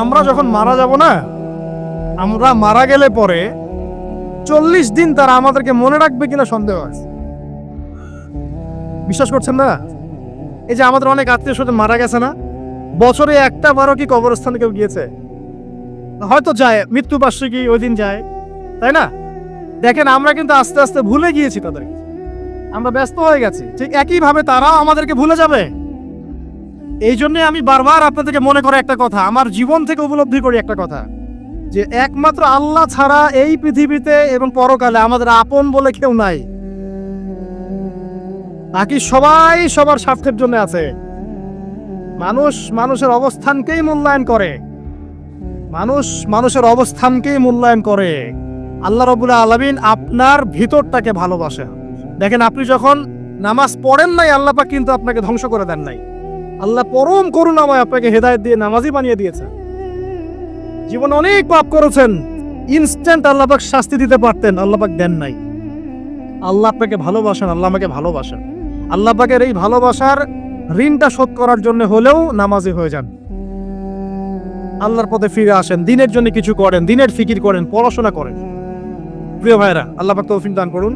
আমরা যখন মারা যাব না, আমরা মারা গেলে পরে 40 দিন তারা আমাদেরকে মনে রাখবে কিনা সন্দেহ আছে। বিশ্বাস করছেন না? এই যে আমাদের অনেক আত্মীয় স্বজন মারা গেছে না, বছরে একটা বারো কি কবরস্থানে কেউ গিয়েছে? হয়তো যায়, মৃত্যুবার্ষিকী ওই দিন যায়, তাই না? দেখেন আমরা কিন্তু আস্তে আস্তে ভুলে গিয়েছি তাদেরকে, আমরা ব্যস্ত হয়ে গেছি। ঠিক একইভাবে তারাও আমাদেরকে ভুলে যাবে। এই জন্য আমি বারবার আপনাদেরকে মনে করে একটা কথা, আমার জীবন থেকে উপলব্ধি করি একটা কথা, যে একমাত্র আল্লাহ ছাড়া এই পৃথিবীতে এবং পরকালে আমাদের আপন বলে কেউ নাই। বাকি সবাই সবার স্বার্থের জন্য আছে। মানুষ মানুষের অবস্থানকেই মূল্যায়ন করে, মানুষ মানুষের অবস্থানকেই মূল্যায়ন করে। আল্লাহ রাব্বুল আলামিন আপনার ভিতরটাকে ভালোবাসেন। দেখেন আপনি যখন নামাজ পড়েন নাই, আল্লাহ পাক কিন্তু আপনাকে ধ্বংস করে দেন নাই। আল্লাহ পরম করুণাময় আপনাকে হেদায়েত দিয়ে নামাজি বানিয়ে দিয়েছেন। জীবনে অনেক পাপ করেছেন, ইনস্ট্যান্ট আল্লাহ পাক শাস্তি দিতে পারতেন, আল্লাহ পাক দেন নাই। আল্লাহ আপনাকে ভালোবাসেন, আল্লাহ আমাকে ভালোবাসেন। আল্লাহ পাকের এই ভালোবাসার ঋণটা শোধ করার জন্য হলেও নামাজি হয়ে যান, আল্লাহর পথে ফিরে আসেন, দিনের জন্য কিছু করেন, দিনের ফিকির করেন, পড়াশোনা করেন। প্রিয় ভাইরা, আল্লাহ পাক তৌফিক দান করুন।